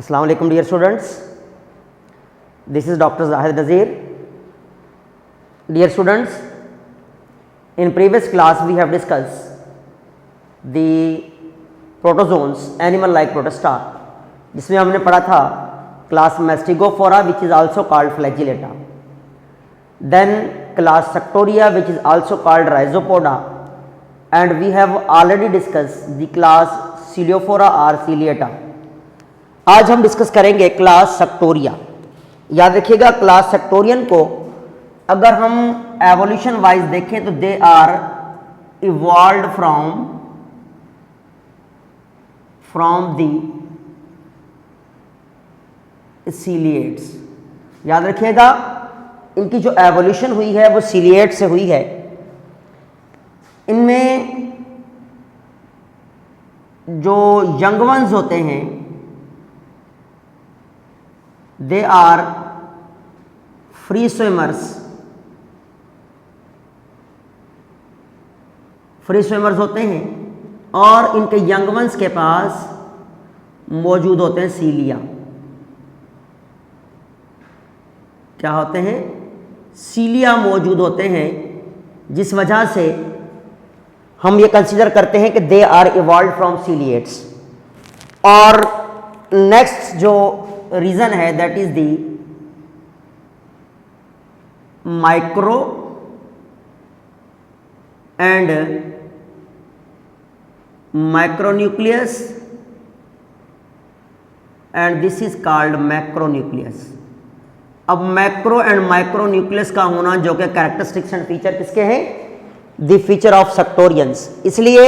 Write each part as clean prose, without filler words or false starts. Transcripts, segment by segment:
Assalamu alaikum dear students, this is Dr. Zahid Nazir. Dear students, in previous class we have discussed the protozoans animal like protista, जिसमें हमने पढ़ा था class Mastigophora which is also called Flagellata, then class Sectoria which is also called Rhizopoda, and we have already discussed the class Coleophora or Ciliata. आज हम discuss करेंगे class सेक्टोरिया। याद रखिएगा class सेक्टोरियन को अगर हम एवोल्यूशन वाइज देखें तो they are evolved from the ciliates. याद रखिएगा इनकी जो एवोल्यूशन हुई है वो सीलिएट से हुई है। इनमें जो यंग वंस होते हैं दे आर फ्री स्विमर्स होते हैं और इनके यंग वंस के पास मौजूद होते हैं सीलिया। क्या होते हैं? सीलिया मौजूद होते हैं, जिस वजह से हम ये कंसीडर करते हैं कि they are evolved from ciliates. और नेक्स्ट जो रीजन है that is the micro and micronucleus and this is called macronucleus. अब मैक्रो एंड माइक्रोन्यूक्लियस का होना जो कि कैरेक्टरिस्टिक्स एंड फीचर किसके हैं? The feature of suctorians. इसलिए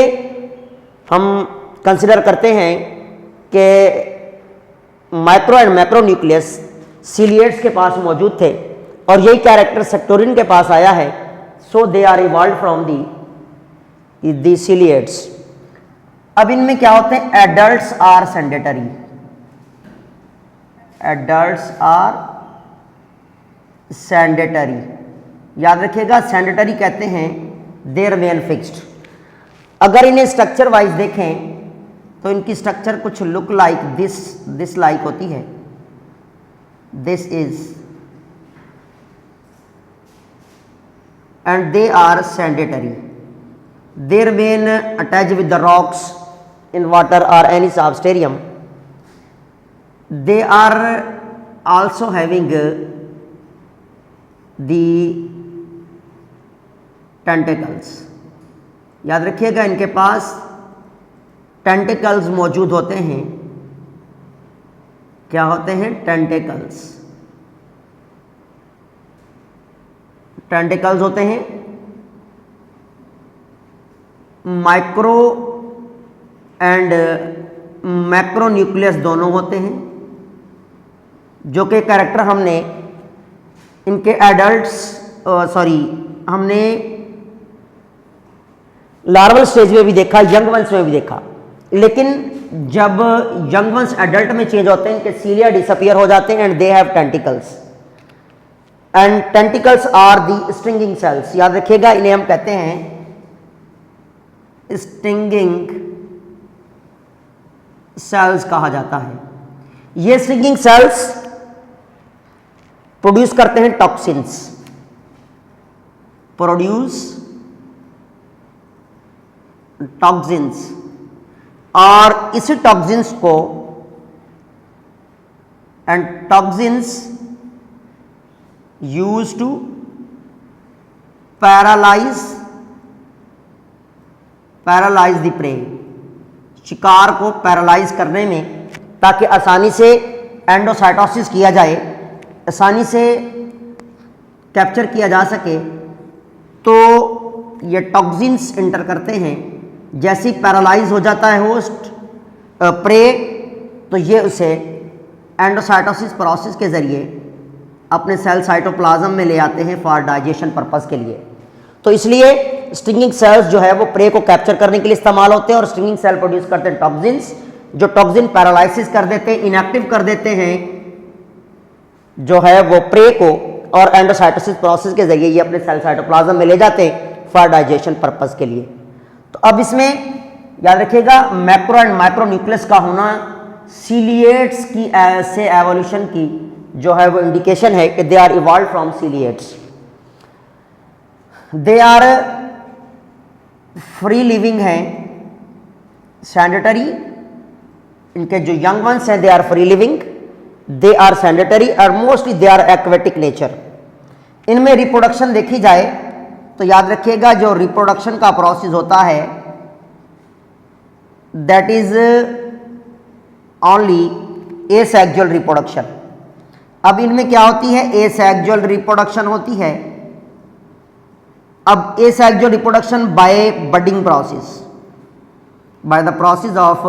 हम कंसिडर करते हैं कि माइक्रो एंड मैक्रोन्यूक्लियस सीलिएट्स के पास मौजूद थे और यही कैरेक्टर सेक्टोरियन के पास आया है। So they are evolved from the ciliates. अब इनमें क्या होते हैं? Adults are sedentary. Adults are sedentary. याद रखिएगा सेडेंटरी कहते हैं दे रिमेन फिक्स्ड। अगर इन्हें स्ट्रक्चर वाइज देखें तो इनकी स्ट्रक्चर कुछ लुक लाइक दिस लाइक होती है। This is and they are sedentary. They remain attach with the rocks in water और any substratum. They are also having the tentacles. याद रखिएगा इनके पास टेंटिकल्स मौजूद होते हैं। क्या होते हैं? टेंटिकल्स। टेंटिकल्स होते हैं। माइक्रो एंड मैक्रोन्यूक्लियस दोनों होते हैं, जो कि कैरेक्टर हमने इनके हमने लार्वल स्टेज में भी देखा, यंग वंस में भी देखा। लेकिन जब यंग वंस एडल्ट में चेंज होते हैं इनके सीलिया डिसअपियर हो जाते हैं and they have tentacles. And tentacles are the stringing cells. याद रखिएगा इन्हें हम कहते हैं स्ट्रिंगिंग सेल्स कहा जाता है। ये स्ट्रिंगिंग सेल्स प्रोड्यूस करते हैं टॉक्सिन्स। टॉक्सिन्स और इसी टॉक्सिन्स को and toxins use to paralyse the prey. शिकार को पैरालाइज करने में, ताकि आसानी से एंडोसाइटोसिस किया जाए, आसानी से कैप्चर किया जा सके, तो ये टॉक्सिन्स इंटर करते हैं। जैसे ही पैरालाइज हो जाता है होस्ट प्रे, तो ये उसे एंडोसाइटोसिस प्रोसेस के ज़रिए अपने सेल साइटोप्लाज्म में ले आते हैं फॉर डाइजेशन पर्पस के लिए। तो इसलिए स्ट्रिंगिंग सेल्स जो है वो प्रे को कैप्चर करने के लिए इस्तेमाल होते हैं और स्ट्रिंगिंग सेल प्रोड्यूस करते हैं टॉक्सिन्स, जो टॉक्सिन पैरालाइसिस कर देते हैं, इनएक्टिव कर देते हैं जो है वो प्रे को, और एंडोसाइटोसिस प्रोसेस के ज़रिए ये अपने सेल साइटोप्लाज्म में ले जाते हैं फॉर डाइजेशन पर्पस के लिए। तो अब इसमें याद रखिएगा मैक्रो एंड माइक्रो न्यूक्लियस का होना सीलिएट्स की से एवोल्यूशन की जो है वो इंडिकेशन है कि they are evolve from ciliates. They are free living हैं, सैनिटरी, इनके जो यंग वंस हैं they are free living, they are sedentary और mostly they are aquatic nature. इनमें रिप्रोडक्शन देखी जाए तो याद रखिएगा जो रिप्रोडक्शन का प्रोसेस होता है that is only asexual reproduction. अब इनमें क्या होती है, एसेक्सुअल रिप्रोडक्शन होती है। अब asexual reproduction by budding process, by the process of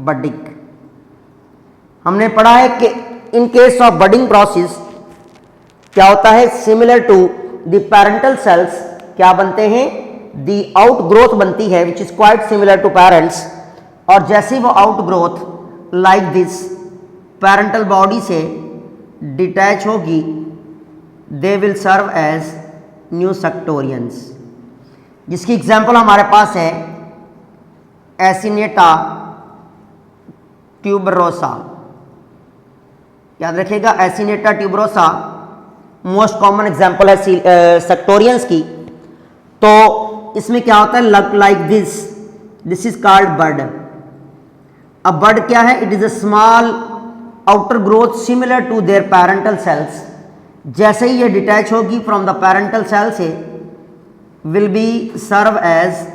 budding. हमने पढ़ा है कि in case of budding process क्या होता है, similar to the parental cells क्या बनते हैं, दी आउटग्रोथ बनती है which is quite similar to parents. और जैसे वो outgrowth like this parental body से डिटैच होगी, they will serve as new suctorians, जिसकी एग्जाम्पल हमारे पास है एसिनेटा ट्यूबरोसा। याद रखिएगा एसिनेटा ट्यूबरोसा मोस्ट कॉमन एग्जाम्पल है सेक्टोरियंस की। तो इसमें क्या होता है, look like this is called bud. अब बर्ड क्या है, it is a small outer growth similar to their parental cells. जैसे ही ये डिटैच होगी फ्रॉम द पेरेंटल सेल से will be serve as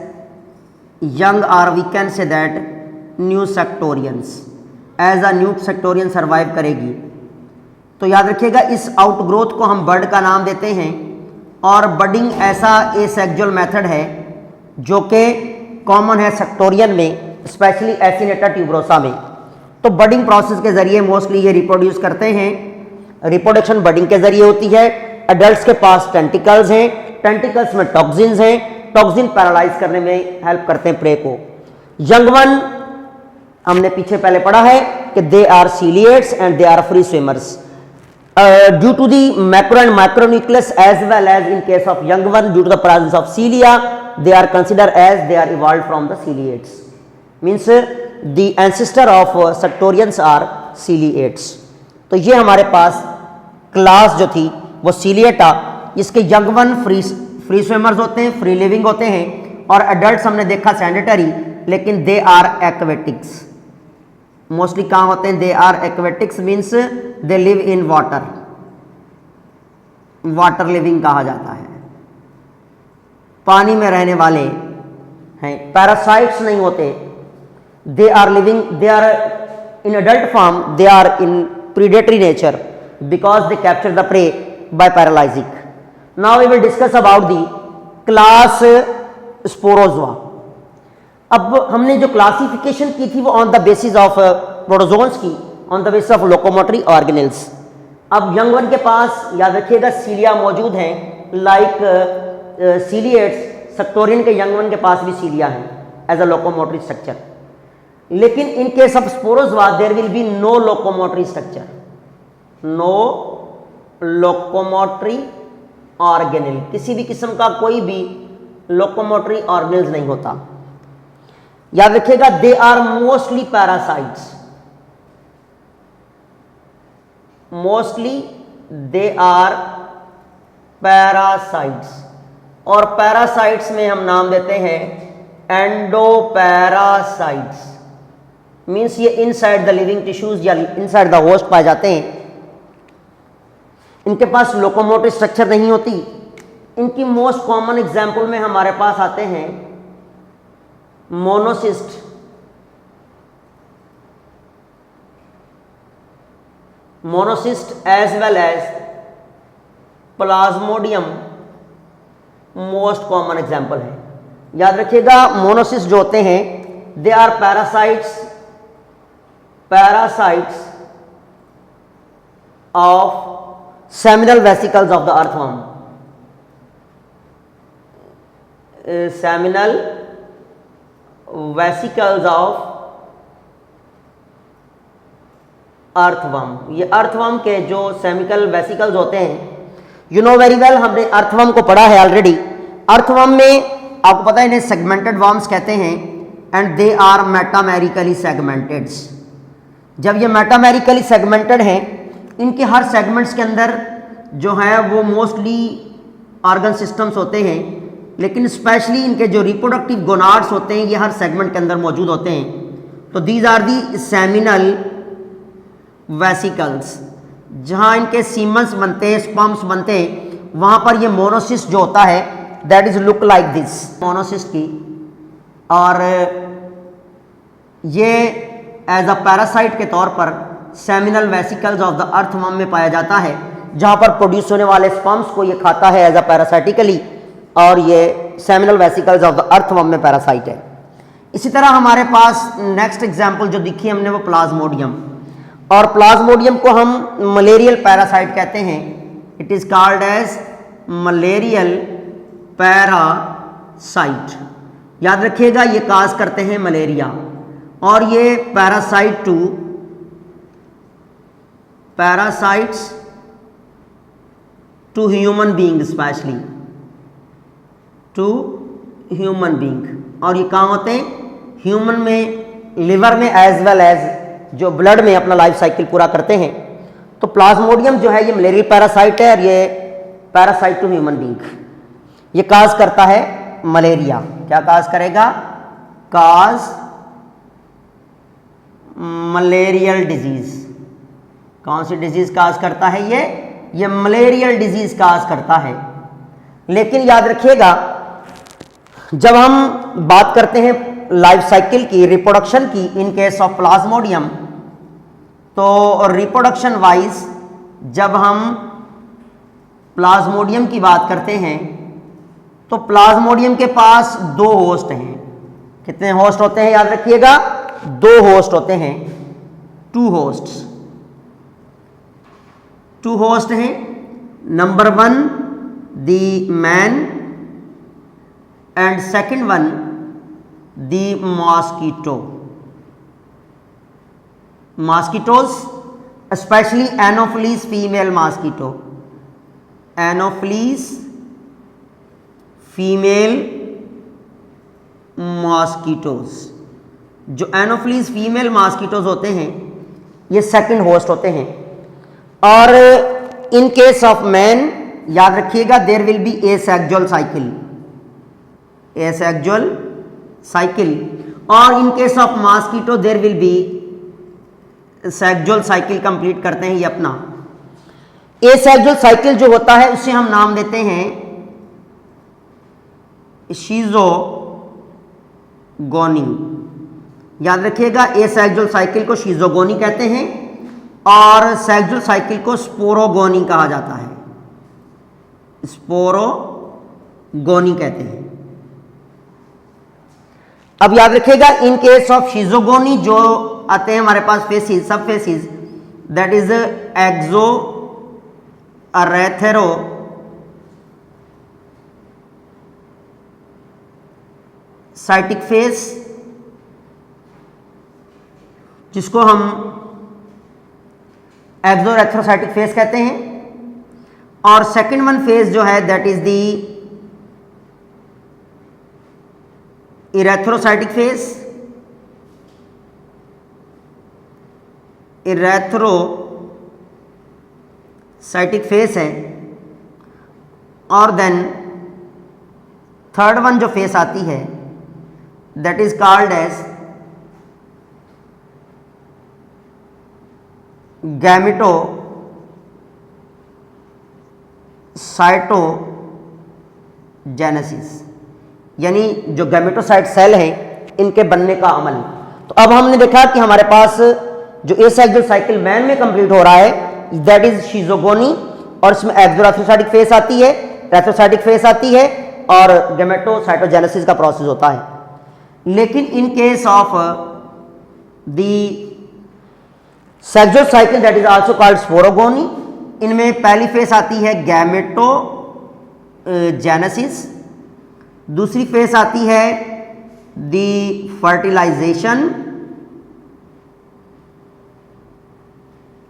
young और we can say that new suctorians, as a new suctorian survive करेगी। तो याद रखिएगा इस आउटग्रोथ को हम बर्ड का नाम देते हैं। और बडिंग ऐसा एसेक्सुअल मेथड है जो कि कॉमन है सेक्टोरियन में, स्पेशली एसिनेटा ट्यूबरोसा में। तो बडिंग प्रोसेस के जरिए मोस्टली ये रिप्रोड्यूस करते हैं। रिप्रोडक्शन बडिंग के जरिए होती है। एडल्ट्स के पास टेंटिकल्स हैं, टेंटिकल्स में टॉक्सिन्स हैं, टॉक्सिन पैरालाइज करने में हेल्प करते हैं प्रे को। यंग वन हमने पीछे पहले पढ़ा है कि they are ciliates and they are free swimmers due to the macro and micronucleus as well as in case of young one due to the presence of cilia they are consider as they are evolve from the ciliates, means the ancestor of suctorians are ciliates. तो ये हमारे पास class जो थी वो सीलिएटा, इसके young one free swimmers होते हैं, free living होते हैं। और एडल्ट्स हमने देखा सैनिटरी, लेकिन दे आर एक्वेटिक्स। मोस्टली कहाँ होते हैं, they are aquatics means they live in water, water living कहा जाता है, पानी में रहने वाले हैं। पैरासाइट्स नहीं होते, they are living, they are in adult form, they are in predatory nature because they capture the prey by paralyzing. Now we will discuss about the class sporozoa. अब हमने जो क्लासिफिकेशन की थी वो on the basis of protozoans की, on the basis of locomotory organelles. अब young one के पास याद रखिएगा सीलिया मौजूद हैं, लाइक सीलिएट्स। सेक्टोरियन के यंग वन के पास भी सीलिया है एज अ लोकोमोटरी स्ट्रक्चर। लेकिन in case of sporozoa there will be no locomotory structure, no locomotory organelle, किसी भी किस्म का कोई भी लोकोमोटरी ऑर्गेनेल्स नहीं होता। याद रखिएगा they are mostly parasites, mostly they are parasites. और पैरासाइट्स में हम नाम देते हैं एंडोपैरासाइट्स, मीन्स ये इनसाइड द लिविंग टिश्यूज या इनसाइड द होस्ट पाए जाते हैं। इनके पास लोकोमोटिव स्ट्रक्चर नहीं होती। इनकी मोस्ट कॉमन एग्जाम्पल में हमारे पास आते हैं monocyst, monocyst as well as plasmodium most common example है। याद रखिएगा मोनोसिस्ट जो होते हैं they are parasites, parasites of seminal vesicles of the earthworm, seminal vesicles of earthworm. ये अर्थवर्म के जो सेमिकल वेसिकल्स होते हैं, यू नो वेरी वेल, हमने अर्थवर्म को पढ़ा है ऑलरेडी। अर्थवर्म में आपको पता है इन्हें सेगमेंटेड वर्म्स कहते हैं and they are metamerically segmented. जब ये मेटामेरिकली सेगमेंटेड हैं, इनके हर सेगमेंट्स के अंदर जो है वो मोस्टली ऑर्गन सिस्टम्स होते हैं, लेकिन स्पेशली इनके जो रिप्रोडक्टिव गोनाड्स होते हैं ये हर सेगमेंट के अंदर मौजूद होते हैं। तो these are the seminal vesicles. जहाँ इनके सीमन्स बनते हैं, स्पर्म्स बनते हैं, वहाँ पर ये मोनोसिस्ट जो होता है that is look like this, monocyst की। और ये एज अ पैरासाइट के तौर पर seminal vesicles of the earthworm में पाया जाता है, जहाँ पर प्रोड्यूस होने वाले स्पर्म्स को ये खाता है एज अ पैरासाइटिकली, और ये seminal vesicles of the earthworm में पैरासाइट है। इसी तरह हमारे पास नेक्स्ट एग्जाम्पल जो दिखी हमने वो प्लाज्मोडियम, और प्लाज्मोडियम को हम मलेरियल पैरासाइट कहते हैं। It is called as malarial parasite. याद रखिएगा ये काज करते हैं मलेरिया, और ये parasites to human being, specially to human being. और ये कहाँ होते हैं? ह्यूमन में, लिवर में, एज वेल एज जो ब्लड में अपना लाइफ साइकिल पूरा करते हैं। तो प्लाज्मोडियम जो है ये मलेरियल पैरासाइट है, और ये पैरासाइट टू ह्यूमन बीइंग, ये काज करता है मलेरिया। क्या काज करेगा? काज मलेरियल डिजीज। कौन सी डिजीज काज करता है ये मलेरियल डिजीज काज करता है। लेकिन याद रखिएगा, जब हम बात करते हैं लाइफ साइकिल की, रिप्रोडक्शन की, इन केस ऑफ प्लाज्मोडियम, तो रिप्रोडक्शन वाइज जब हम प्लाज्मोडियम की बात करते हैं तो प्लाज्मोडियम के पास 2 होस्ट हैं। कितने होस्ट होते हैं? याद रखिएगा 2 होस्ट होते हैं, 2 होस्ट्स। 2 होस्ट हैं। Number 1 the man and second one the mosquito. Mosquitoes, specially anopheles female mosquito, anopheles female mosquitoes. जो एनोफिलीज फीमेल मॉस्किटोज होते हैं ये सेकंड होस्ट होते हैं। और इन केस ऑफ मैन याद रखिएगा there will be asexual cycle, asexual cycle. और in case of mosquito there will be sexual cycle complete करते हैं ये अपना। एसेक्सुअल साइकिल जो होता है उसे हम नाम देते हैं शीज़ोगोनी। याद रखिएगा एसेक्सुअल साइकिल को शीज़ोगोनी कहते हैं और सेक्सुअल साइकिल को स्पोरोगोनी कहा जाता है, स्पोरोगोनी कहते हैं। अब याद रखिएगा इन केस ऑफ शीज़ोगोनी जो आते हैं हमारे पास फेसिस, सब phases, that is exoerythrocytic phase, जिसको हम एक्सोरेथ्रोसाइटिक फेस कहते हैं। और सेकंड वन फेज जो है that is the erythrocytic face, erythrocytic face है। और देन थर्ड वन जो फेस आती है दैट इज कॉल्ड एज गैमेटोसाइटोजेनेसिस, यानी जो गैमेटोसाइट सेल हैं इनके बनने का अमल। तो अब हमने देखा कि हमारे पास जो एसेक्सुअल साइकिल मैन में कंप्लीट हो रहा है दैट इज शीज़ोगोनी, और इसमें एक्सोरेथ्रोसाइटिक फेस आती है, रेथ्रोसाइटिक फेस आती है और गैमेटोसाइटोजेनेसिस का प्रोसेस होता है। लेकिन in case of the sexual cycle that is also called sporogony, इनमें पहली फेस आती है गैमेटोजेनेसिस, दूसरी फेस आती है द फर्टिलाइजेशन,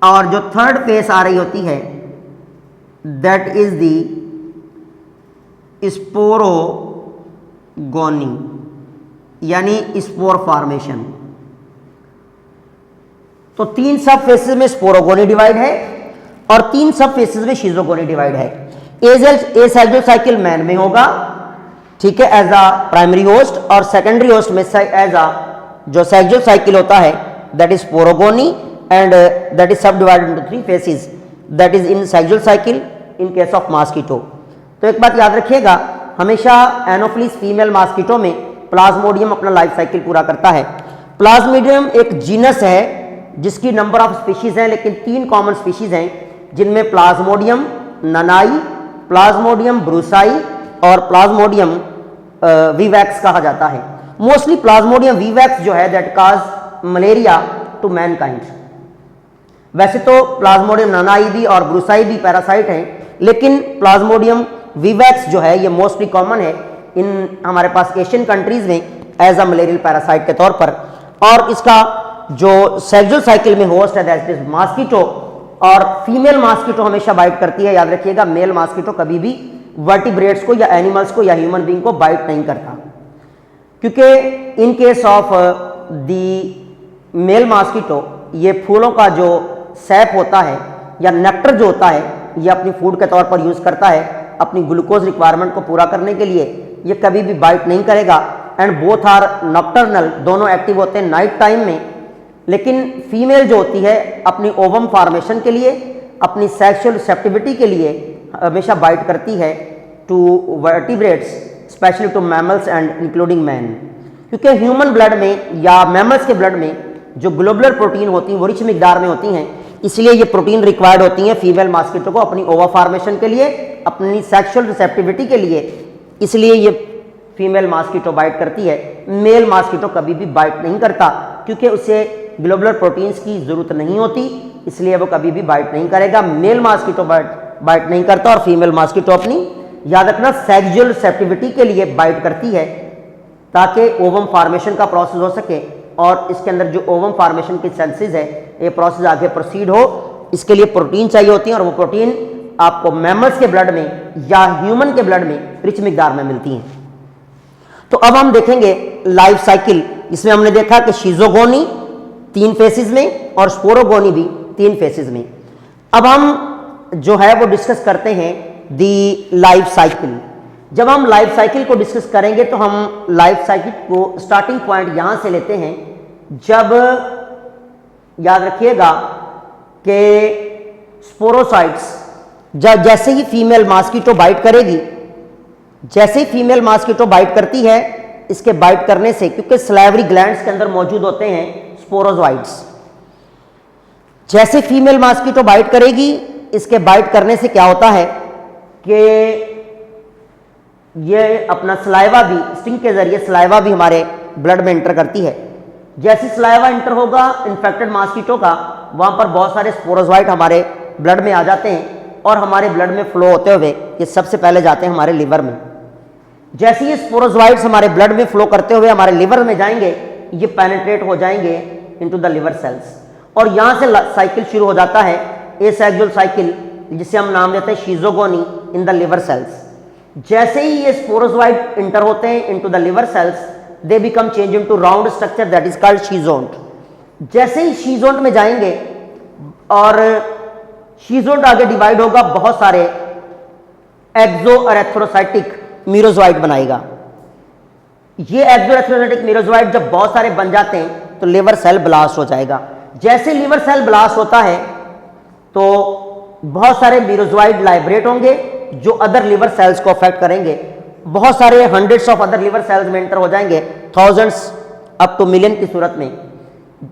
और जो थर्ड फेस आ रही होती है दैट इज द स्पोरोगोनी, यानी स्पोर फॉर्मेशन। तो 3 सब फेसेस में स्पोरोगोनी डिवाइड है और 3 सब फेसेस में शिजोगोनी डिवाइड है। एसेक्सुअल साइकिल मैन में होगा, ठीक है, एज अ प्राइमरी होस्ट, और सेकेंडरी होस्ट में एज अ जो सेक्सुअल साइकिल होता है that is sporogony and that is sub divided into 3 phases, that is in sexual cycle in case of mosquito. तो एक बात याद रखिएगा, हमेशा एनोफिलिस फीमेल मॉस्किटो में प्लाज्मोडियम अपना लाइफ साइकिल पूरा करता है। प्लाज्मोडियम एक जीनस है जिसकी नंबर ऑफ स्पीशीज हैं, लेकिन 3 कॉमन स्पीशीज हैं जिनमें प्लाज्मोडियम ननाई, प्लाज्मोडियम ब्रूसाई और प्लाज्मोडियम विवैक्स कहा जाता है। मोस्टली प्लाज्मोडियम विवैक्स जो है that cause malaria to mankind. वैसे तो प्लाज्मोडियम ननाई भी और ब्रूसाई भी पैरासाइट हैं, लेकिन प्लाज्मोडियम विवैक्स जो है ये मोस्टली कॉमन है इन हमारे पास एशियन कंट्रीज में एज अ मलेरियल पैरासाइट के तौर पर। और इसका जो सेक्सुअल साइकिल में होस्ट है दैट इज मॉस्किटो, और फीमेल मॉस्किटो हमेशा बाइट करती है। याद रखिएगा, मेल मॉस्किटो कभी भी वर्टिब्रेट्स को या एनिमल्स को या ह्यूमन बीइंग को बाइट नहीं करता, क्योंकि in case of the male mosquito ये फूलों का जो सैप होता है या नेक्टर जो होता है ये अपनी फूड के तौर पर यूज करता है अपनी ग्लूकोज रिक्वायरमेंट को पूरा करने के लिए। ये कभी भी बाइट नहीं करेगा एंड बोथ आर नॉक्टर्नल, दोनों एक्टिव होते हैं नाइट टाइम में। लेकिन फीमेल जो होती है अपनी ओवम फॉर्मेशन के लिए, अपनी सेक्सुअल रिसेप्टिविटी के लिए हमेशा बाइट करती है to vertebrates, specially to mammals and including man, क्योंकि ह्यूमन ब्लड में या मैमल्स के ब्लड में जो ग्लोबुलर प्रोटीन होती हैं वो रिच मिकदार में होती हैं, इसलिए ये प्रोटीन रिक्वायर्ड होती हैं फीमेल मॉस्किटो को अपनी ओवा फॉर्मेशन के लिए, अपनी सेक्सुअल रिसेप्टिविटी के लिए, इसलिए ये फीमेल मॉस्किटो बाइट करती है। मेल मॉस्किटो कभी भी बाइट नहीं करता क्योंकि उसे ग्लोबुलर प्रोटीन्स की जरूरत नहीं होती, इसलिए वो कभी भी बाइट नहीं करेगा। मेल मॉस्किटो बाइट नहीं करता और फीमेल मॉस्किटो अपनी, याद रखना, सेक्सुअल रिसेप्टिविटी के लिए बाइट करती है ताकि ओवम फॉर्मेशन का प्रोसेस हो सके और इसके अंदर जो ओवम फॉर्मेशन की सेल्सिस है ये प्रोसेस आगे प्रोसीड हो, इसके लिए प्रोटीन चाहिए होती है और वो प्रोटीन आपको मैमल्स के ब्लड में या ह्यूमन के ब्लड में रिच मिकदार में मिलती हैं। तो अब हम देखेंगे लाइफ साइकिल, इसमें हमने देखा कि शिजोगोनी 3 फेसेस में और स्पोरोगोनी भी 3 फेसेस में। अब हम जो है वो डिस्कस करते हैं दी लाइफ साइकिल। जब हम लाइफ साइकिल को डिस्कस करेंगे तो हम लाइफ साइकिल को स्टार्टिंग पॉइंट यहां से लेते हैं, जब याद रखिएगा कि स्पोरोसाइट्स जैसे ही फीमेल मॉस्किटो बाइट करेगी, जैसे ही फीमेल मॉस्किटो बाइट करती है, इसके बाइट करने से, क्योंकि सलाइवरी ग्लैंड्स के अंदर मौजूद होते हैं स्पोरोजोइड्स, जैसे फीमेल मॉस्किटो बाइट करेगी, इसके बाइट करने से क्या होता है कि ये अपना सलाइवा भी, स्टिंग के जरिए सलाइवा भी हमारे ब्लड में एंटर करती है। जैसे सलाइवा एंटर होगा इन्फेक्टेड मॉस्किटो का, वहां पर बहुत सारे स्पोरोजोइट हमारे ब्लड में आ जाते हैं और हमारे ब्लड में फ्लो होते हुए ये सबसे पहले जाते हैं हमारे लिवर में। जैसे ये स्पोरोजोइट्स हमारे ब्लड में फ्लो करते हुए हमारे लिवर में जाएंगे, ये पेनिट्रेट हो जाएंगे इनटू द लिवर सेल्स और यहां से साइकिल शुरू हो जाता है एसेक्सुअल साइकिल, जिसे हम नाम देते हैं schizogony in the liver cells. जैसे ही ये स्पोरोजोइट इंटर होते हैं into the liver cells, they become change into round structure that is called schizont. जैसे ही शीजोंट में जाएंगे और शीजोंट आगे डिवाइड होगा, बहुत सारे एक्सोएरेथ्रोसाइटिक मीरोजोइट बनाएगा। ये एक्सोएरेथ्रोसाइटिक मीरोजोइट जब बहुत सारे बन जाते हैं तो लिवर सेल ब्लास्ट हो जाएगा। जैसे लिवर सेल ब्लास्ट होता है तो बहुत सारे मीरोजोइट लाइब्रेट होंगे जो अदर लिवर सेल्स को अफेक्ट करेंगे। बहुत सारे hundreds of other liver cells में एंटर हो जाएंगे, थाउजेंड्स अप टू मिलियन की सूरत में।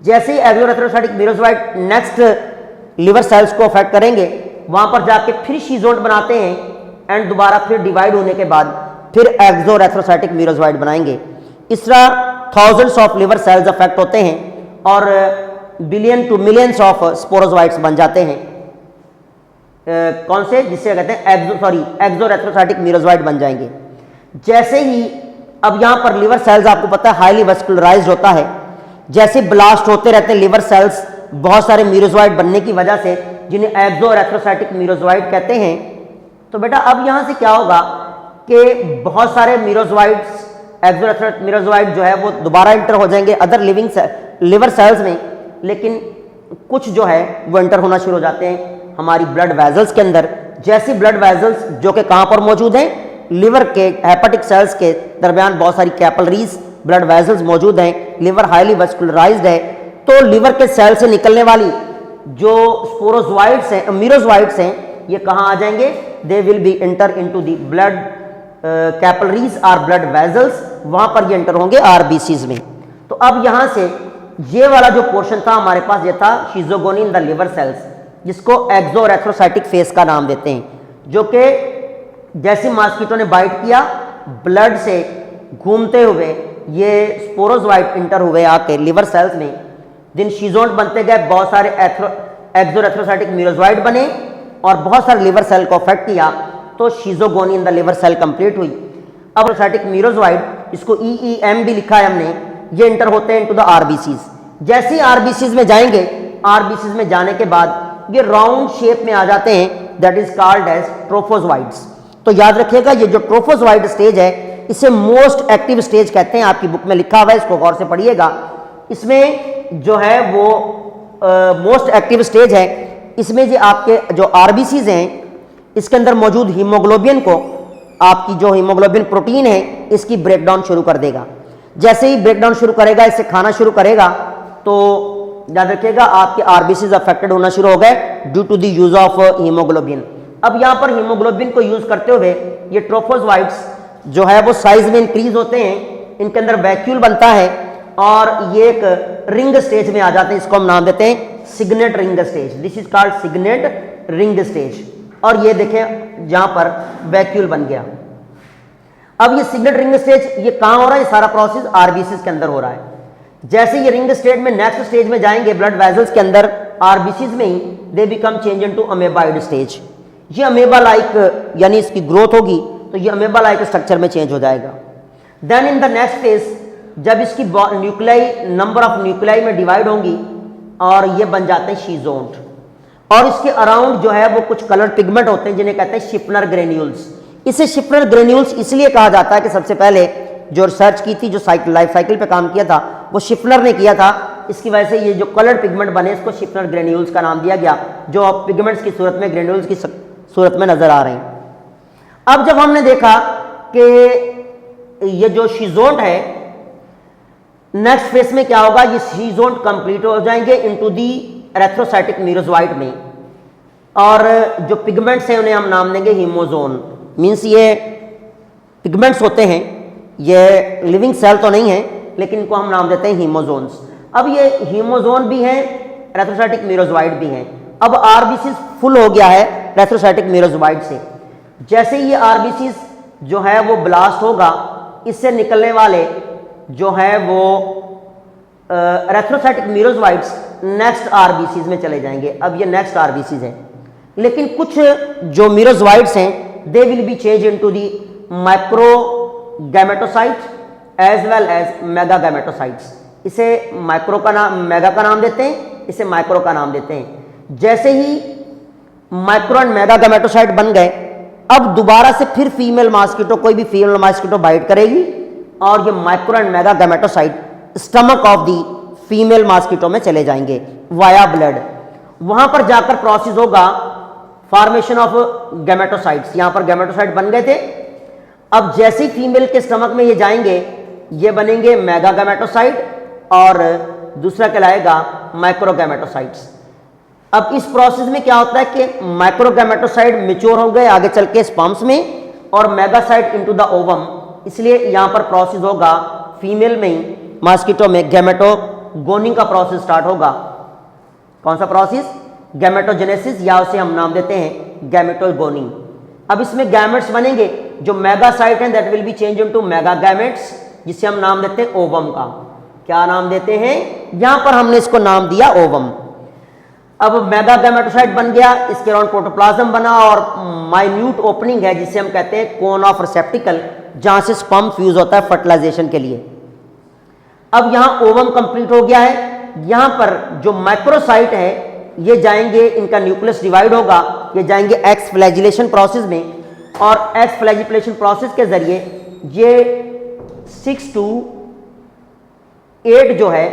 जैसे ही एक्सोएरेथ्रोसाइटिक मीरोजोइट नेक्स्ट लिवर सेल्स को अफेक्ट करेंगे, वहां पर जाके फिर शीजोंट बनाते हैं एंड दोबारा फिर डिवाइड होने के बाद फिर एक्सोएरेथ्रोसाइटिक मीरोजोइट बनाएंगे। इस तरह thousands of liver cells affect होते हैं और billion to millions of sporozoites बन जाते हैं। कौन से, जिसे कहते हैं एक्सोएरेथ्रोसाइटिक मीरोजोइट बन जाएंगे। जैसे ही अब यहां पर लिवर सेल्स आपको पता है हाईली वैस्कुलराइज्ड होता है, जैसे ब्लास्ट होते रहते हैं लिवर सेल्स बहुत सारे मीरोजोइट बनने की वजह से, जिन्हें एक्सोएरेथ्रोसाइटिक मीरोजोइट कहते हैं। तो बेटा अब यहां से क्या होगा कि बहुत सारे मीरोजोइट्स, एक्सोएरेथ्रोसाइटिक मीरोजोइट जो है वो दोबारा एंटर हो जाएंगे अदर लिविंग लिवर सेल्स में, लेकिन कुछ जो है वो एंटर होना शुरू हो जाते हैं हमारी ब्लड वेजल्स के अंदर। जैसी ब्लड वेजल्स जो कि कहाँ पर मौजूद हैं, लिवर के हेपेटिक सेल्स के दरमियान बहुत सारी कैपिलरीज ब्लड वेजल्स मौजूद हैं, लिवर हाईली वेस्कुलराइज्ड है, तो लिवर के सेल से निकलने वाली जो स्पोरोजोइड्स हैं, मीरोजोइड्स हैं, ये कहाँ आ जाएंगे, दे will B enter into the blood capillaries और ब्लड वेजल्स, वहां पर ये एंटर होंगे आरबीसीज में। तो अब यहां से ये वाला जो पोर्शन था हमारे पास, ये था शिजोगोनी इन द लिवर सेल्स, जिसको एक्सोरेथ्रोसाइटिक फेस का नाम देते हैं, जो कि जैसे मॉस्किटो ने बाइट किया, ब्लड से घूमते हुए ये स्पोरोजोइड इंटर हुए आके लिवर सेल्स में, जिन शिजोन्ट बनते गए, बहुत सारे एक्सोरेथ्रोसाइटिक मीरोजोइड बने और बहुत सारे लिवर सेल को अफेक्ट किया, तो schizogony in the liver cell complete हुई। अब एथ्रोसाइटिक मीरोजोइड, इसको EEM भी लिखा है हमने, ये इंटर होते हैं इनटू द आरबीसीज। जैसे ही आरबीसीज में जाएंगे, आरबीसीज में जाने के बाद ये राउंड शेप में आ जाते हैं, दैट इज कॉल्ड एज ट्रोफोजोइड्स। तो याद रखिएगा, ये जो ट्रोफोजोइड स्टेज है, इसे मोस्ट एक्टिव स्टेज कहते हैं, आपकी बुक में लिखा हुआ है, इसको गौर से पढ़िएगा। इसमें जो है वो मोस्ट एक्टिव स्टेज है, इसमें जो आपके जो आरबीसीज हैं, इसके अंदर मौजूद हीमोग्लोबिन को, आपकी जो हीमोग्लोबिन प्रोटीन है, इसकी ब्रेकडाउन शुरू कर देगा। जैसे ही ब्रेकडाउन शुरू करेगा, इससे खाना शुरू करेगा, तो याद रखिएगा आपके आरबीसीज अफेक्टेड होना शुरू हो गए due to the use of haemoglobin. अब यहां पर हीमोग्लोबिन को यूज करते हुए ये ट्रोफोजोइड्स जो है वो साइज में इंक्रीज होते हैं, इनके अंदर वैक्यूल बनता है और ये एक रिंग स्टेज में आ जाते हैं, इसको हम नाम देते हैं signet ring stage. This is called signet ring stage. और ये देखें जहां पर वैक्यूल बन गया। अब ये सिग्नेट रिंग स्टेज ये कहां हो रहा है, ये सारा प्रोसेस आरबीसीज के अंदर हो रहा है। जैसे ये रिंग स्टेज में नेक्स्ट स्टेज में जाएंगे, ब्लड वेजल्स के अंदर आरबीसीज में ही, they become change into amoeboid stage. ये अमेबा लाइक यानी इसकी ग्रोथ होगी, तो ये अमेबा लाइक स्ट्रक्चर में चेंज हो जाएगा। Then in the next phase, जब इसकी न्यूक्लियाई नंबर ऑफ न्यूक्लियाई में डिवाइड होंगी और ये बन जाते हैं शीजोन्ट, और इसके अराउंड जो है वो कुछ कलर पिगमेंट होते हैं जिन्हें कहते हैं शिफनर ग्रेन्यूल्स। इसे शिफनर ग्रेन्यूल्स इसलिए कहा जाता है कि सबसे पहले जो रिसर्च की थी, जो लाइफ साइकिल पे काम किया था, वो शिफनर ने किया था। इसकी वजह से ये जो कलर पिगमेंट बने, इसको शिफनर ग्रेन्यूल्स का नाम दिया गया, जो अब पिगमेंट्स की सूरत में, ग्रेन्यूल्स की सूरत में नजर आ रहे हैं। अब जब हमने देखा कि ये जो शीजोन्ट है, नेक्स्ट फेज में क्या होगा, ये शीजोन्ट कंप्लीट हो जाएंगे इनटू दी एरेथ्रोसाइटिक मीरोजोइड में, और जो पिगमेंट्स हैं उन्हें हम नाम देंगे हीमोजोन। मीन्स ये पिगमेंट्स होते हैं, ये लिविंग सेल तो नहीं है, लेकिन इनको हम नाम देते हैं हीमोजोन्स। अब ये हीमोजोन भी हैं, एरेथ्रोसाइटिक मीरोजोइड भी हैं। अब आरबीसी फुल हो गया है एरेथ्रोसाइटिक मीरोजोइड से। जैसे ही ये आरबीसी जो है वो ब्लास्ट होगा, इससे निकलने वाले जो है वो एरेथ्रोसाइटिक मीरोजोइड्स नेक्स्ट आरबीसीज में चले जाएंगे। अब ये नेक्स्ट आरबीसीज है, लेकिन कुछ जो मीरोजोइड्स हैं, they will be change into the micro gametocyte as well as mega gametocytes. इसे माइक्रो का नाम, मेगा का नाम देते हैं, इसे माइक्रो का नाम देते हैं। जैसे ही माइक्रो एंड मेगा गैमेटोसाइट बन गए, अब दोबारा से फिर फीमेल मॉस्किटो, कोई भी फीमेल मॉस्किटो बाइट करेगी, और ये micro and mega gametocyte stomach of the female mosquito में चले जाएंगे वाया ब्लड। वहां पर जाकर प्रोसेस होगा फॉर्मेशन ऑफ गैमेटोसाइट्स। यहां पर गैमेटोसाइट बन गए थे, अब जैसे ही फीमेल के स्टमक में ये जाएंगे, ये बनेंगे मेगा गैमेटोसाइट और दूसरा कहलाएगा माइक्रो गैमेटोसाइट्स। अब इस प्रोसेस में क्या होता है कि माइक्रो गैमेटोसाइट मैच्योर हो गए आगे चल के स्पर्म्स में, और मेगासाइट इनटू द ओवम। इसलिए यहां पर प्रोसेस होगा फीमेल में ही, मॉस्किटो में गैमेटोगोनी का प्रोसेस स्टार्ट होगा। कौन सा प्रोसेस? गैमेटोजेनेसिस, या उसे हम नाम देते हैं गैमेटोगोनी। अब इसमें गैमेट्स बनेंगे, जो मेगासाइट हैं that will be change into mega gametes, जिसे हम नाम देते हैं ओवम का। क्या नाम देते हैं? यहां पर हमने इसको नाम दिया ओवम। अब मेगा गैमेटोसाइट बन गया, इसके अराउंड प्रोटोप्लाज्म बना, और माइन्यूट ओपनिंग है जिसे हम कहते हैं कोन ऑफ रिसेप्टिकल, जहां से स्पर्म फ्यूज होता है फर्टिलाइजेशन के लिए। अब यहां ओवम कंप्लीट हो गया है। यहां पर जो माइक्रोसाइट है, ये जाएंगे, इनका न्यूक्लियस डिवाइड होगा, ये जाएंगे एक्स फ्लैजिलेशन प्रोसेस में, और एक्स फ्लैजिलेशन प्रोसेस के जरिए ये 6 to 8 जो है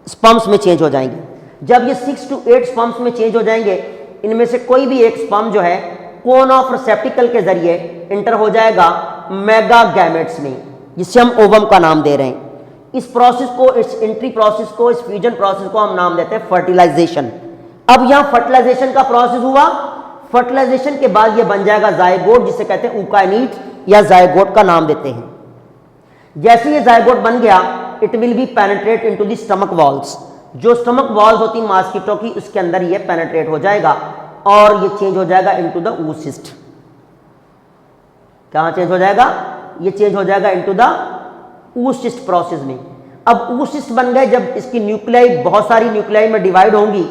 स्पर्म्स में चेंज हो जाएंगे। जब ये 6 to 8 स्पर्म्स में चेंज हो जाएंगे, इनमें से कोई भी एक स्पर्म जो है कोन ऑफ रिसेप्टिकल के जरिए इंटर हो जाएगा मेगा गैमेट्स में, जिससे हम ओवम का नाम दे रहे हैं। इस प्रोसेस को, इस एंट्री प्रोसेस को, इस फ्यूजन प्रोसेस को हम नाम देते हैं फर्टिलाइजेशन। अब यहां फर्टिलाइजेशन का प्रोसेस हुआ, फर्टिलाइजेशन के बाद ये बन जाएगा जायगोट, जिसे कहते हैं ऊकाइनीट या जायगोट का नाम देते हैं। जैसे ये जायगोट बन गया, it will B penetrate into the stomach walls. जो स्टमक वॉल्स होती मॉस्किटो की, उसके अंदर ये पेनिट्रेट हो जाएगा और ये चेंज हो जाएगा इनटू द oocyst। कहां चेंज हो जाएगा? ये चेंज हो जाएगा इनटू द oocyst प्रोसेस में। अब oocyst बन गए जब इसकी न्यूक्लियाई बहुत सारी न्यूक्लियाई में डिवाइड होंगी।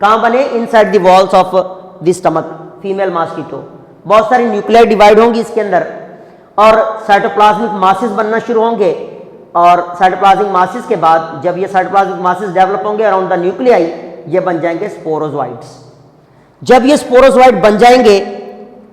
कहां बने? Inside the walls of the stomach, female mosquito. बहुत सारी न्यूक्लियाई डिवाइड होंगी इसके अंदर और साइटोप्लाज्मिक मासेस बनना शुरू होंगे। और साइटोप्लाज्मिक मासेस के बाद जब ये साइटोप्लाज्मिक मासेस डेवलप होंगे अराउंड द न्यूक्लियाई, ये बन जाएंगे स्पोरोजोइड्स। जब ये स्पोरोजोइड बन जाएंगे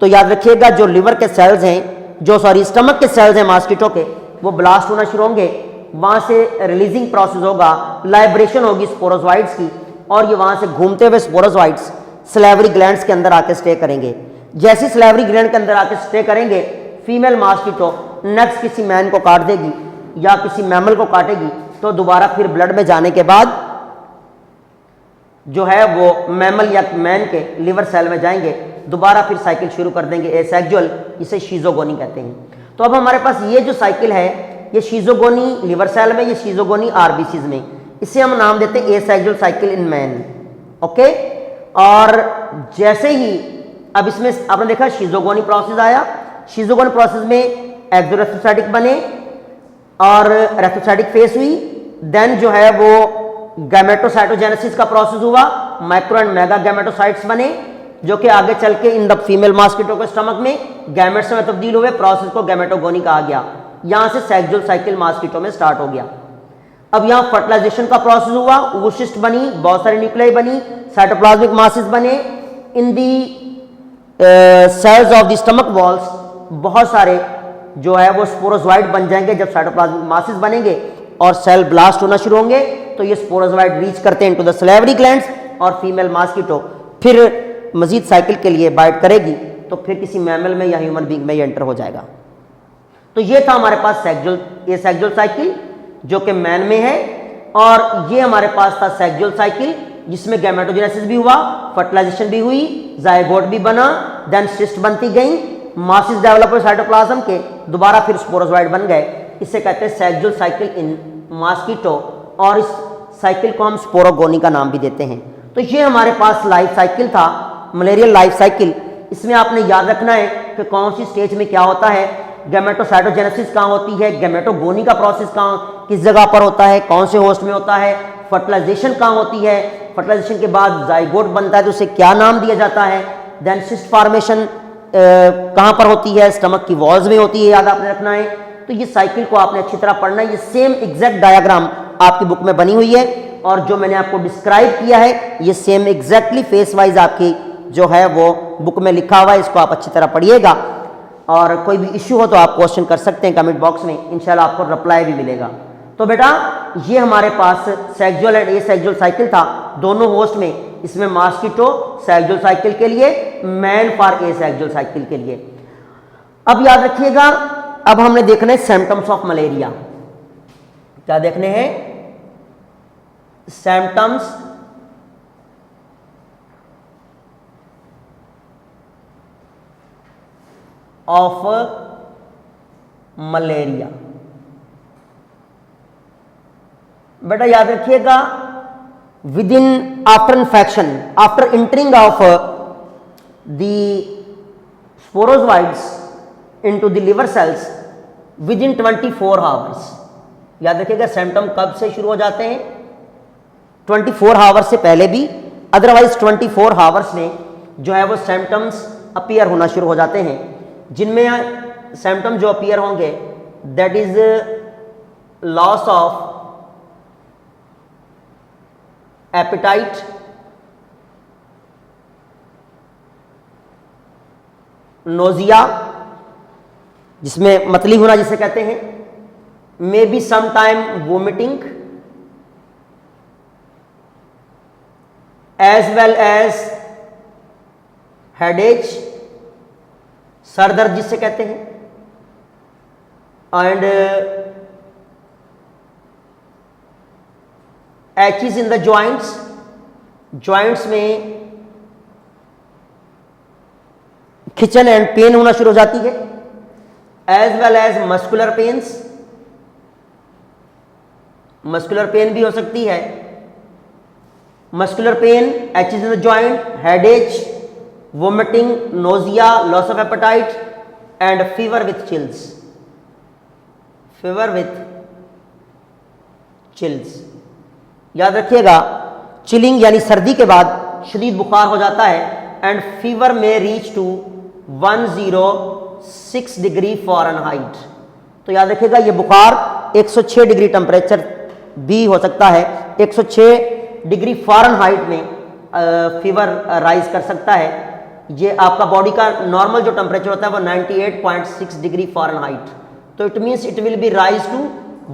तो याद रखिएगा जो लिवर के सेल्स हैं, जो स्टमक के सेल्स हैं मॉस्किटो के, वो ब्लास्ट होना शुरू होंगे। वहां से रिलीजिंग प्रोसेस होगा, लाइब्रेशन होगी स्पोरोजोइड्स की, और ये वहां से घूमते हुए स्पोरोजोइड्स सलेवरी ग्लैंड्स के अंदर आके स्टे करेंगे। जैसे सलेवरी ग्लैंड के अंदर आके स्टे करेंगे, फीमेल मॉस्किटो नेक्स्ट किसी मैन को काट देगी या किसी मैमल को काटेगी, तो दोबारा फिर ब्लड में जाने के बाद जो है वो मैमल या मैन के लिवर सेल में जाएंगे, दोबारा फिर साइकिल शुरू कर देंगे एसेक्सुअल, इसे शीजोगोनी कहते हैं। तो अब हमारे पास ये जो साइकिल है, ये शीजोगोनी लिवर सेल में, ये शीजोगोनी आरबीसीज में, इसे हम नाम देते हैं asexual cycle in man. Okay, और जैसे ही अब इसमें आपने देखा शीजोगोनी प्रोसेस आया, शीजोगोनी प्रोसेस में एक्सोरेथोसाइटिक बने और रेथोसाइटिक फेस हुई, देन जो है वो गैमेटोसाइटोजेनेसिस का प्रोसेस हुआ, माइक्रो एंड मेगा गैमेटोसाइट्स बने, जो कि आगे चल के इन द फीमेल मॉस्किटो के स्टमक में गैमेट्स में तब्दील हुए, प्रोसेस को गैमेटोगोनी कहा गया। यहां से सेक्सुअल साइकिल मॉस्किटो में स्टार्ट हो गया। अब यहां फर्टिलाइजेशन का प्रोसेस हुआ, oocyst बनी, बहुत सारी न्यूक्लियाई बनी, साइटोप्लाज्मिक मासेस बने, in the cells of the stomach walls बहुत सारे जो है वो स्पोरोजोइड बन जाएंगे। जब साइटोप्लाज्मिक मासेस बनेंगे और सेल ब्लास्ट होना शुरू होंगे, तो ये स्पोरोजोइड रीच करते हैं इनटू द सलेवरी ग्लैंड्स, और फीमेल मॉस्किटो फिर मजीद साइकिल के लिए बाइट करेगी, तो फिर किसी मैमल में या ह्यूमन बीइंग में ये एंटर हो जाएगा। तो ये था हमारे पास सेक्सुअल साइकिल जो कि मैन में है, और ये हमारे पास था सेक्सुअल साइकिल जिसमें गैमेटोजेनेसिस भी हुआ, फर्टिलाइजेशन भी हुई, जायगोट भी बना, देन सिस्ट बनती गई, मासेस डेवलप हुए साइटोप्लाज्म के, दोबारा फिर स्पोरोजोइड बन गए। इसे कहते हैं सेक्सुअल साइकिल इन मॉस्किटो, और इस साइकिल को हम स्पोरोगोनी का नाम भी देते हैं। तो ये हमारे पास लाइफ साइकिल था, मलेरियल लाइफ साइकिल। इसमें आपने याद रखना है कि कौन सी स्टेज में क्या होता है, गैमेटोसाइटोजेनेसिस कहाँ होती है, गैमेटोगोनी का प्रोसेस कहाँ किस जगह पर होता है, कौन से होस्ट में होता है, फर्टिलाइजेशन कहाँ होती है, फर्टिलाइजेशन के बाद जाइगोट बनता है तो उसे क्या नाम दिया जाता है, देन सिस्ट फॉर्मेशन कहाँ पर होती है, स्टमक की वॉल्स में होती है, याद आपने रखना है। तो ये साइकिल को आपने अच्छी तरह पढ़ना है। ये सेम एग्जैक्ट डायग्राम आपकी बुक में बनी हुई है, और जो मैंने आपको डिस्क्राइब किया है ये सेम एग्जैक्टली फेस वाइज आपकी जो है वो बुक में लिखा हुआ है। इसको आप अच्छी तरह पढ़िएगा, और कोई भी इश्यू हो तो आप क्वेश्चन कर सकते हैं कमेंट बॉक्स में, इंशाल्लाह आपको रिप्लाई भी मिलेगा। तो बेटा ये हमारे पास सेक्सुअल एंड एसेक्सुअल साइकिल था दोनों होस्ट में। इसमें मॉस्किटो सेक्सुअल साइकिल के लिए, मैन फॉर एसेक्सुअल साइकिल के लिए। अब याद रखिएगा, अब हमने देखना है सिम्टम्स ऑफ मलेरिया। क्या देखने हैं? Symptoms of malaria. बेटा याद रखिएगा, with in after infection, after entering of the sporozoites into the liver sales with in 24 hours. याद रखिएगा सिम्टम कब से शुरू हो जाते हैं? 24 आवर्स से पहले भी, अदरवाइज 24 आवर्स में जो है वो सिम्टम्स अपीयर होना शुरू हो जाते हैं। जिनमें सिम्टम जो अपीयर होंगे that is loss of appetite, nausea जिसमें मतली होना जिसे कहते हैं, may be some time vomiting, as well as headache, सर दर्द जिसे कहते हैं, and aches in the joints, joints में खिंचन एंड पेन होना शुरू हो जाती है, as well as muscular pains, muscular pain भी हो सकती है, muscular pain, aches in the joint, headache, vomiting, nausea, loss of appetite and fever with chills, fever with chills. याद रखिएगा, चिलिंग यानी सर्दी के बाद शदीद बुखार हो जाता है एंड फीवर में रीच टू 106 डिग्री फ़ारेनहाइट। तो याद रखिएगा, ये बुखार 106 डिग्री टेम्परेचर भी हो सकता है, 106 डिग्री फ़ारेनहाइट में फीवर राइज कर सकता है। ये आपका बॉडी का नॉर्मल जो टेम्परेचर होता है वो 98.6 डिग्री फ़ारेनहाइट, तो it means it will be rise to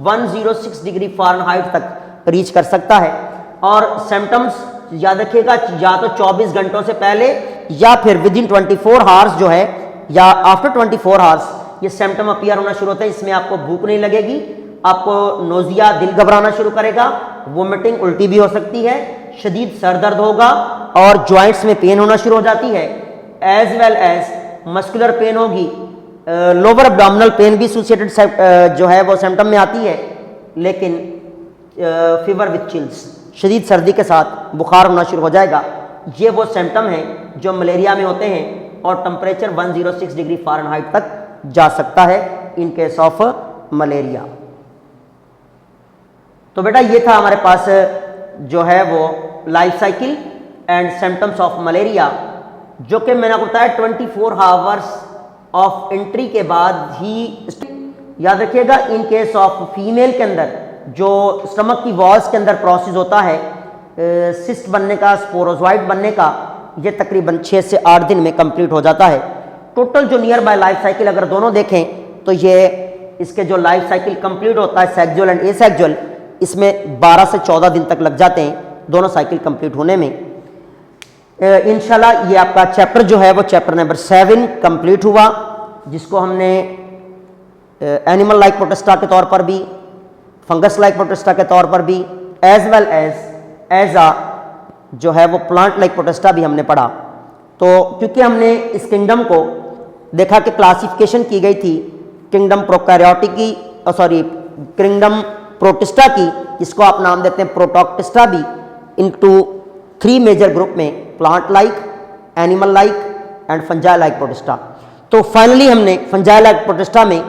106 degree Fahrenheit तक रीच कर सकता है। और सिम्टम्स याद रखिएगा, या तो 24 घंटों से पहले या फिर विद इन 24 आवर्स जो है, या आफ्टर 24 आवर्स ये सिम्टम अपीयर होना शुरू होता है। इसमें आपको भूख नहीं लगेगी, आपको नोजिया, दिल घबराना शुरू करेगा, वोमिटिंग, उल्टी भी हो सकती है, शदीद सर दर्द होगा और जॉइंट्स में पेन होना शुरू हो जाती है, as well as muscular pain होगी, लोअर एब्डोमिनल पेन भी एसोसिएटेड जो है वो सिम्टम में आती है, लेकिन फीवर विथ चिल्स, शदीद सर्दी के साथ बुखार होना शुरू हो जाएगा। ये वो सिम्टम हैं जो मलेरिया में होते हैं और टेम्परेचर 106 डिग्री फ़ारेनहाइट तक जा सकता है इन केस ऑफ मलेरिया। तो बेटा ये था हमारे पास जो है वो life cycle and symptoms of malaria, जो कि मैंने आपको बताया 24 आवर्स ऑफ एंट्री के बाद ही। याद रखिएगा, इन केस ऑफ फीमेल के अंदर जो स्टमक की वॉल्स के अंदर प्रोसेस होता है सिस्ट बनने का, स्पोरोजोइट बनने का, ये तकरीबन 6 से 8 दिन में कंप्लीट हो जाता है। टोटल जो नियर बाय लाइफ साइकिल अगर दोनों देखें तो ये इसके जो लाइफ साइकिल कंप्लीट होता है सेक्सुअल एंड एसेक्सुअल, इसमें 12 से 14 दिन तक लग जाते हैं दोनों साइकिल कंप्लीट होने में। इंशाल्लाह ये आपका चैप्टर जो है वो चैप्टर नंबर 7 कंप्लीट हुआ, जिसको हमने एनिमल लाइक प्रोटिस्टा के तौर पर भी, फंगस लाइक प्रोटिस्टा के तौर पर भी, एज वेल एज अ जो है वो प्लांट लाइक प्रोटिस्टा भी हमने पढ़ा। तो क्योंकि हमने इस किंगडम को देखा कि क्लासिफिकेशन की गई थी किंगडम प्रोकैरियोटिक की, किंगडम प्रोटिस्टा की, जिसको आप नाम देते हैं प्रोटोक्टिस्टा भी, इनटू 3 मेजर ग्रुप में, plant like, animal like and fungi like protista. तो फाइनली हमने फंजाई लाइक प्रोटिस्टा में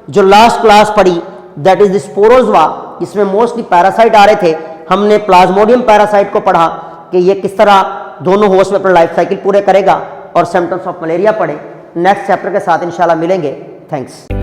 जो लास्ट क्लास पढ़ी दैट इज द स्पोरोजोआ, जिसमें मोस्टली पैरासाइट आ रहे थे, हमने प्लाज्मोडियम पैरासाइट को पढ़ा कि ये किस तरह दोनों होस्ट में अपना लाइफ साइकिल पूरे करेगा, और सिम्टम्स ऑफ मलेरिया पढ़े। नेक्स्ट चैप्टर के साथ इंशाल्लाह मिलेंगे। थैंक्स।